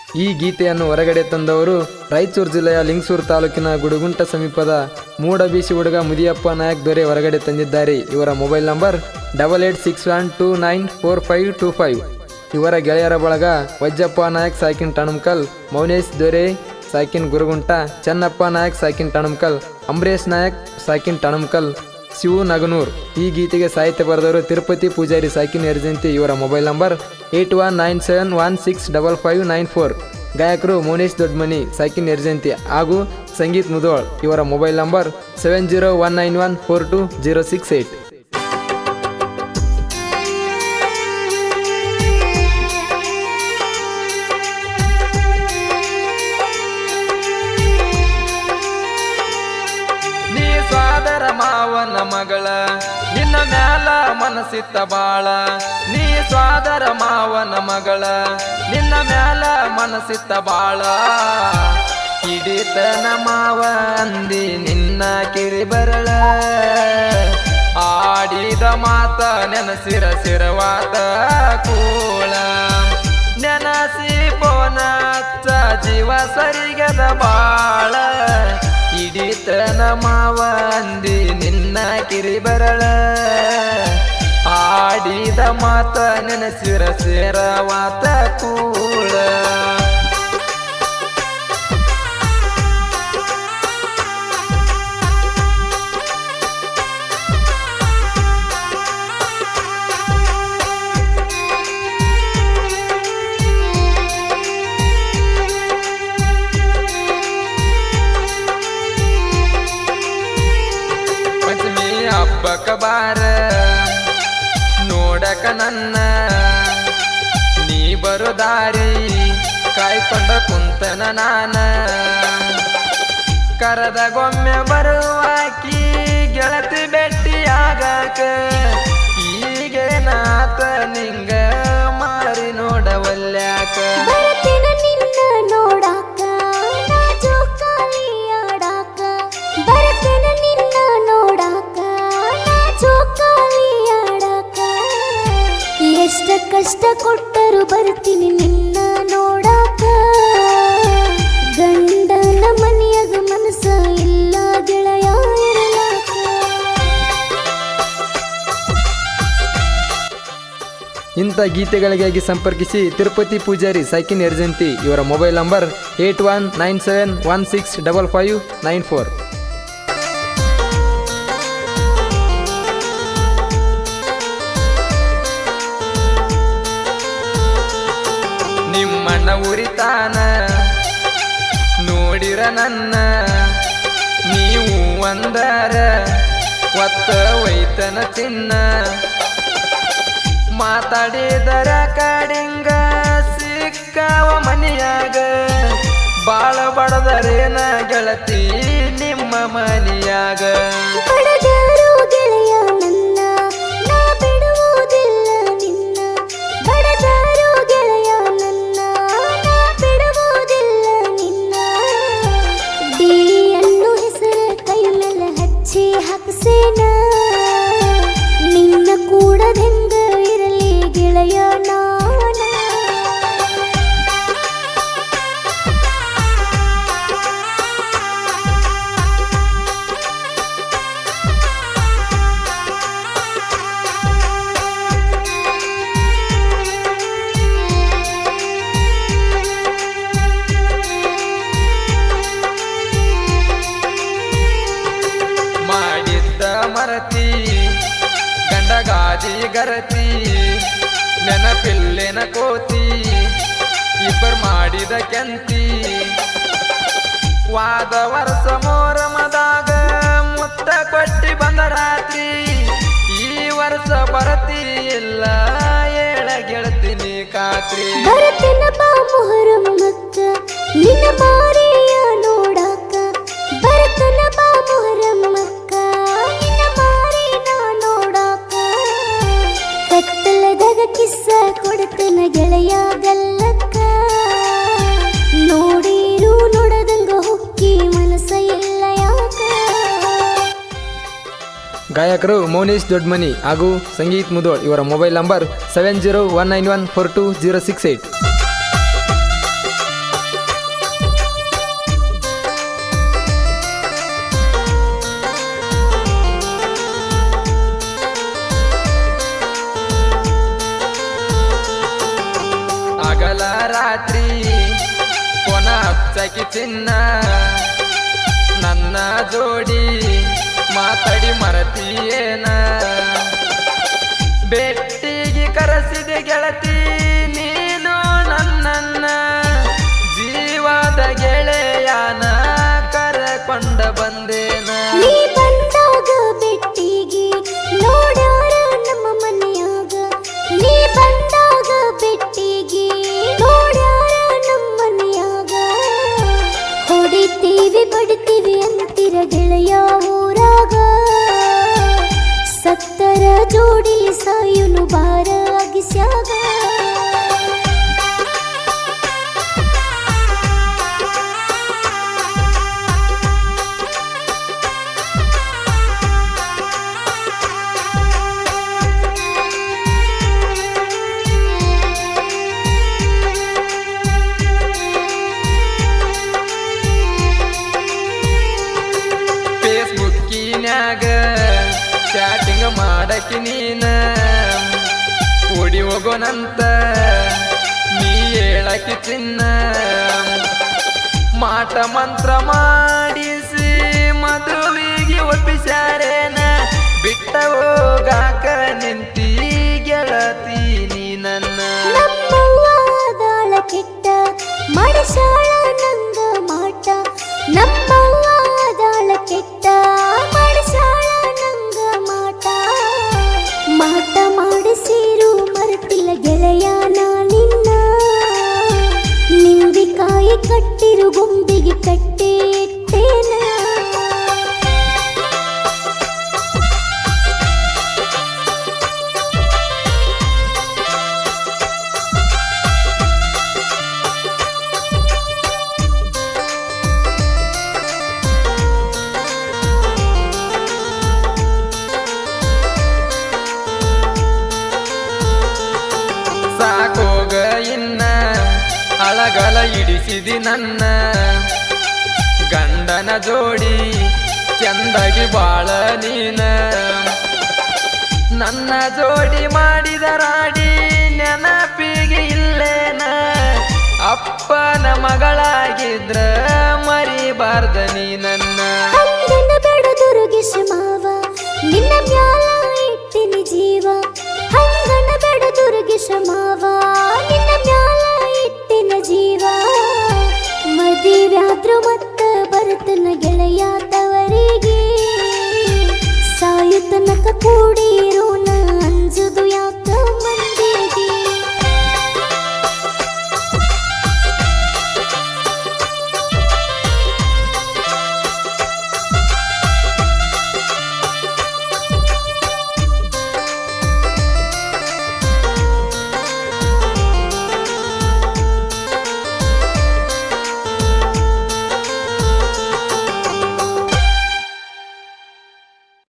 ಈ ಗೀತೆಯನ್ನು ಹೊರಗಡೆ ತಂದವರು ರಾಯಚೂರು ಜಿಲ್ಲೆಯ ಲಿಂಗಸೂರು ತಾಲೂಕಿನ ಗುಡುಗುಂಟ ಸಮೀಪದ ಮೂಡಬೀಸಿ ಹುಡುಗ ಮುದಿಯಪ್ಪ ನಾಯಕ್ ದೊರೆ ಹೊರಗಡೆ ತಂದಿದ್ದಾರೆ. ಇವರ ಮೊಬೈಲ್ ನಂಬರ್ 8861294525. ಇವರ ಗೆಳೆಯರ ಬಳಗ ವಜ್ಜಪ್ಪ ನಾಯಕ್ ಸಾಕಿನ್ ಟಣಮ್ಕಲ್, ಮೌನೇಶ್ ದೊರೆ ಸಾಕಿನ್ ಗುರುಗುಂಟ, ಚೆನ್ನಪ್ಪ ನಾಯಕ್ ಸಾಕಿನ್ ಟಣಮ್ಕಲ್, ಅಂಬರೀಶ್ ನಾಯಕ್ ಸಾಕಿನ್ ಟಣಮ್ಕಲ್, ಶಿವು ನಗನೂರ್. ಈ ಗೀತೆಗೆ ಸಾಹಿತ್ಯ ಬರೆದವರು ತಿರುಪತಿ ಪೂಜಾರಿ ಸಾಕಿನ್ ಎರ್ಜಂತಿ. ಇವರ ಮೊಬೈಲ್ ನಂಬರ್ 8197165594. ಗಾಯಕರು ಮೌನೇಶ್ ದೊಡ್ಮನಿ ಸಾಕಿನ್ ಎರ್ಜಂತಿ ಹಾಗೂ ಸಂಗೀತ್ ಮುದೋಳ್. ಇವರ ಮೊಬೈಲ್ ನಂಬರ್ 7019142068. ಮಾವನ ಮಗಳ ನಿನ್ನ ಮ್ಯಾಲ ಮನಸ್ಸಿತ್ತ ಬಾಳ, ನೀ ಸ್ವಾದರ ಮಾವನ ಮಗಳ ನಿನ್ನ ಮ್ಯಾಲ ಮನಸ್ಸಿತ್ತ ಬಾಳ. ಹಿಡಿತನ ಮಾವ ಅಂದಿ ನಿನ್ನ ಕಿರಿ ಬರಳ, ಆಡಿದ ಮಾತ ನೆನಸಿರ ಸಿರವಾತ ಕೂಳ. ನೆನಸಿ ಪೋನ ಜೀವ ಸರಿಗದ ಬಾಳ, ಹಿಡಿತನ ಮಾವ ಅಂದಿ ನಿನ್ನ ಕಿರಿ ಬರಳ, ಆಡಿದ ಮಾತ ನೆನಸಿರ ಸೇರವಾತ ಕೂಳ. ಹಬ್ಬಕ ಬಾರ ನೋಡಕ ನನ್ನ, ನೀ ಬರೋ ದಾರಿ ಕಾಯ್ಕೊಂಡ ಕುಂತನ ನಾನ. ಕರದ ಗೊಮ್ಮೆ ಬರುವಾಕಿ ಗೆಳತಿ ಭೇಟಿಯಾಗಾಕ, ಈಗೇನಾತ ನಿಂಗ ಮಾರಿ ನೋಡವಲ್ಯಾಕ. ಎಷ್ಟ ಕಷ್ಟ ಕೊಟ್ಟರು ಬರ್ತೀನಿ ನಿನ್ನ ನೋಡಾಕ, ಗಂಡನ ಮನೆಯಾಗ ಮನಸ್ಸ ಇಲ್ಲ ಗೆಳೆಯ ಇರಲಾಕ. ಇಂಥ ಗೀತೆಗಳಿಗಾಗಿ ಸಂಪರ್ಕಿಸಿ ತಿರುಪತಿ ಪೂಜಾರಿ ಸಾಕಿನ್ ಎರ್ಜಂತಿ. ಇವರ ಮೊಬೈಲ್ ನಂಬರ್ 8197165594. ನಿಮ್ಮಣ್ಣ ಉರಿತಾನ ನೋಡಿರ ನನ್ನ, ನೀವು ಒಂದರ ಒತ್ತ ಒಯ್ತನ ಚಿನ್ನ. ಮಾತಾಡಿದರ ಕಾಡಿಂಗ ಸಿಕ್ಕವ ಮನಿಯಾಗ, ಬಾಳ ಬಡದರೇನ ಗೆಳತಿ ನಿಮ್ಮ ಮನಿಯಾಗ. ನಿನ್ನ ಕೂಡದೆಂಗ ಇರಲಿ ಗೆಳೆಯ ನಾನ. ಮರತಿ ಗಂಡಗಾದಿ ಗರತಿ ನೆನಪಿಲ್ಲೆನ ಕೋತಿ, ಇಬ್ಬರು ಮಾಡಿದ ಕೆಂತಿ. ವಾದ ವರ್ಷ ಮೋರಮದಾಗ ಮುತ್ತ ಕೊಟ್ಟಿ ಬಂದ ರಾತ್ರಿ, ಈ ವರ್ಷ ಬರತಿ ಇಲ್ಲ ಏಳ ಗೆಳತಿನಿ ಖಾತ್ರಿ. ಬರತಿನ ಬಾ ಮೊಹರಮ್ಮಕ್ಕ ನಿನ್ನ ಮಾರಿಯ ನೋಡಾಕ, ಬರತನ ಬಾ ಮೊಹರಮ್ಮಕ್ಕ ನಿನ್ನ ಮಾರಿನ ನೋಡಾಕ. ಕತ್ತಲದಾಗ ಕಿಸ್ಸ ಕೊಡ್ತನ ಗೆಳೆಯ ಗಲ್ಲಕ್ಕ, ನೋಡಿರು ನೋಡದಂಗ ಹೊಕ್ಕಿ ಮನಸ್ಸ ಇಲ್ಲ ಯಾಕ. ಗಾಯಕರು ಮೌನೇಶ್ ದೊಡ್ಮನಿ ಹಾಗೂ ಸಂಗೀತ್ ಮುದೋಳ್. ಇವರ ಮೊಬೈಲ್ ನಂಬರ್ 7019142068. ರಾತ್ರಿ ಕೊನ ಹಚ್ಚಕಿ ಚಿನ್ನ ನನ್ನ ಜೋಡಿ ಮಾತಾಡಿ ಮರತೀಯೇನ ಬೆಟ್ಟಿಗೆ ಕರೆಸಿದೆ ಗೆಳತಿ ನೀನು ನನ್ನನ್ನ ಜೀವದ ಗೆಳೆಯನ ಕರಕೊಂಡ ಬಂದೇನ ನೀ ಬಂದಾಗ ಬೆಟ್ಟಿಗೆ ನೋಡ್ಯಾರ ನಮ್ಮ ಮನೆಯಾಗ ನೀ ಬಂದಾಗ ಬೆಟ್ಟಿಗೆ ನೋಡ್ಯಾರ ನಮ್ಮ ಮನೆಯಾಗ ಹೊಡಿತೀವಿ ಬಡಿತೀವಿ ಅಂತಿರ ಗೆಳೆಯ ಊರಾಗ ಸತ್ತರ ಜೋಡಿ ಸಾಯುನು ಬಾರ ಅಗಿಸ್ಯಾಗ ಫೇಸ್ಬುಕ್ಕಿನ್ಯಾಗ ಚಾಟಿಂಗ್ ಮಾಡಕಿ ನೀನ ಓಡಿ ಹೋಗೋನಂತ ನೀ ಹೇಳಕಿ ಚಿನ್ನ ಮಾಟ ಮಂತ್ರ ಮಾಡಿಸಿ ಮದುವೆಗೆ ಒಪ್ಪಿಸ್ಯಾರೇನ ಬಿಟ್ಟ ಹೋಗಾಕ ನಿಂತಿ ಗೆಳತಿ ನೀ ನನ್ನ ನಮ್ಮವ್ವಾದಾಳ ಕೆಟ್ಟ ಮಡಸಾಳ ನಂಗ ಮಾಟ ನಮ್ಮವ್ವಾದಾಳ ಕೆಟ್ಟ ಮಡಸಾಳ ನಂಗ ಮಾಟ ಮಾಟ ಮಾಡಿಸಿರು ಮರೆತಿಲ್ಲ ಗೆಳೆಯ ನಿನ್ನ ನಿಂಬಿಕಾಯಿ ಕಟ್ಟಿರು ಗೊಂಬಿಗೆ ಕಟ್ಟಿ ಇಟ್ಟೇನ ಸಾಕೋಗ ಇನ್ನ ಅಳಗಲ ಇಡಿಸಿದಿ ನನ್ನ ಗಂಡನ ಜೋಡಿ ಚಂದಾಗಿ ಬಾಳ ನೀನ ನನ್ನ ಜೋಡಿ ಮಾಡಿದ ರಾಡಿ ನೆನಪಿಗೆ ಇಲ್ಲೇನ ಅಪ್ಪನ ಮಗಳಾಗಿದ್ರ ಮರಿಬಾರ್ದ ನೀ ನನ್ನ ಹಂಗನ ಬೆಡದುರುಗಿಶ ಮಾವ ನಿನ್ನ ಮ್ಯಾಲ ಇಟ್ಟಿನಿ ಜೀವ ಹಂಗನ ಬೆಡದುರುಗಿಶ ಮಾವ ನಿನ್ನ ಮ್ಯಾಲ ಇಟ್ಟಿನ ಜೀವ ಮದುವ್ಯಾದ್ರು ಮತ್ತ ಬರ್ತನ ಗೆಳೆಯ ತವರಿಗೆ ಸಾಯು ತನಕ ಕೂಡಿ